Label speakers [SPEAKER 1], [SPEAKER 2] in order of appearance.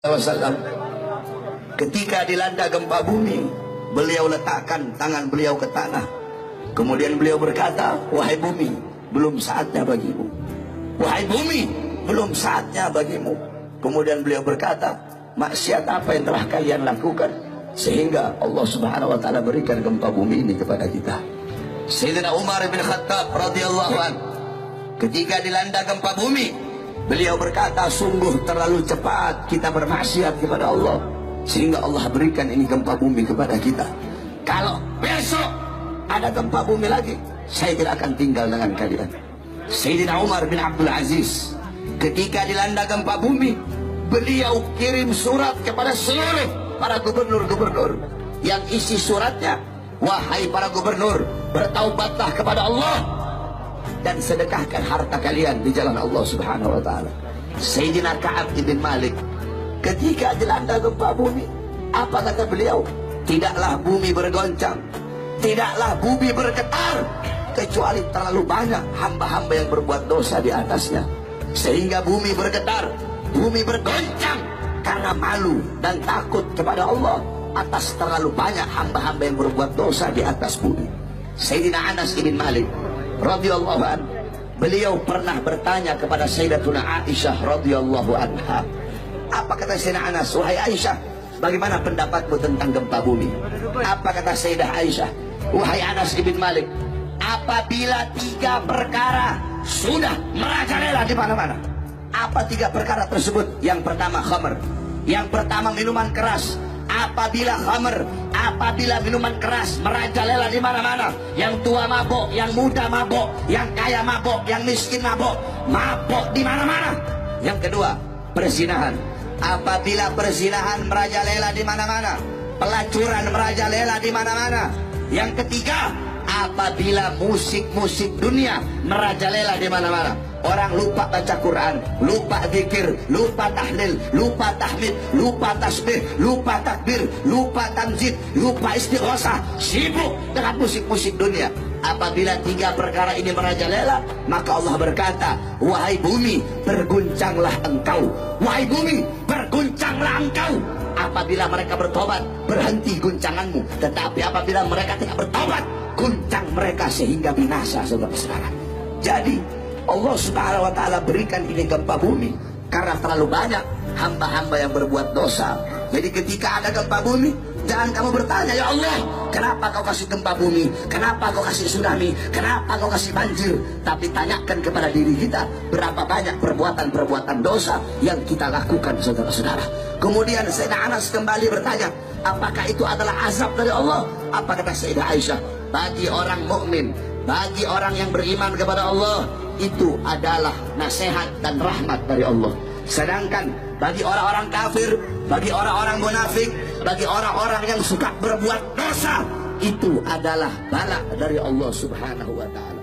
[SPEAKER 1] Wasallam ketika dilanda gempa bumi, beliau letakkan tangan beliau ke tanah, kemudian beliau berkata, wahai bumi, belum saatnya bagimu. Wahai bumi, belum saatnya bagimu. Kemudian beliau berkata, maksiat apa yang telah kalian lakukan sehingga Allah Subhanahu wa taala berikan gempa bumi ini kepada kita. Sayyidina Umar bin Khattab radhiyallahu anhu ketika dilanda gempa bumi, beliau berkata, sungguh terlalu cepat kita bermaksiat kepada Allah sehingga Allah berikan ini gempa bumi kepada kita. Kalau besok ada gempa bumi lagi, saya tidak akan tinggal dengan kalian. Sayyidina Umar bin Abdul Aziz ketika dilanda gempa bumi, beliau kirim surat kepada seluruh para gubernur-gubernur yang isi suratnya, wahai para gubernur, bertaubatlah kepada Allah dan sedekahkan harta kalian di jalan Allah Subhanahu wa taala. Sayyidina Ka'ab bin Malik ketika dilanda gempa bumi, apa kata beliau? Tidaklah bumi bergoncang, tidaklah bumi bergetar, kecuali terlalu banyak hamba-hamba yang berbuat dosa di atasnya, sehingga bumi bergetar, bumi bergoncang karena malu dan takut kepada Allah atas terlalu banyak hamba-hamba yang berbuat dosa di atas bumi. Sayyidina Anas bin Malik radhiyallahu anhu, beliau pernah bertanya kepada Sayyidatuna Aisyah radhiyallahu anha. Apa kata Sayyidina Anas? Wahai Aisyah, bagaimana pendapatmu tentang gempa bumi? Apa kata Sayyidah Aisyah? Wahai Anas bin Malik, apabila tiga perkara sudah merajalela di mana-mana. Apa tiga perkara tersebut? Yang pertama khamr, yang pertama minuman keras. Apabila khamr, apabila minuman keras merajalela di mana-mana, yang tua mabok, yang muda mabok, yang kaya mabok, yang miskin mabok, mabok di mana-mana. Yang kedua, perzinahan. Apabila perzinahan merajalela di mana-mana, pelacuran merajalela di mana-mana. Yang ketiga, apabila musik-musik dunia merajalela di mana-mana. Orang lupa baca Quran, lupa zikir, lupa tahlil, lupa tahmid, lupa tasbih, lupa takbir, lupa tamjid, lupa istighosah, sibuk dengan musik-musik dunia. Apabila tiga perkara ini merajalela, maka Allah berkata, wahai bumi, berguncanglah engkau. Wahai bumi, berguncanglah engkau. Apabila mereka bertobat, berhenti guncanganmu. Tetapi apabila mereka tidak bertobat, guncang mereka sehingga binasa, saudara-saudara. Jadi Allah Subhanahu wa taala berikan ini gempa bumi karena terlalu banyak hamba-hamba yang berbuat dosa. Jadi ketika ada gempa bumi, jangan kamu bertanya, ya Allah, kenapa kau kasih gempa bumi? Kenapa kau kasih tsunami? Kenapa kau kasih banjir? Tapi tanyakan kepada diri kita, berapa banyak perbuatan-perbuatan dosa yang kita lakukan, saudara-saudara. Kemudian Sayyidah Anas kembali bertanya, apakah itu adalah azab dari Allah? Apa kata Sayyidah Aisyah? Bagi orang mukmin, bagi orang yang beriman kepada Allah, itu adalah nasihat dan rahmat dari Allah. Sedangkan bagi orang-orang kafir, bagi orang-orang munafik, bagi orang-orang yang suka berbuat dosa, itu adalah bala dari Allah Subhanahu wa taala.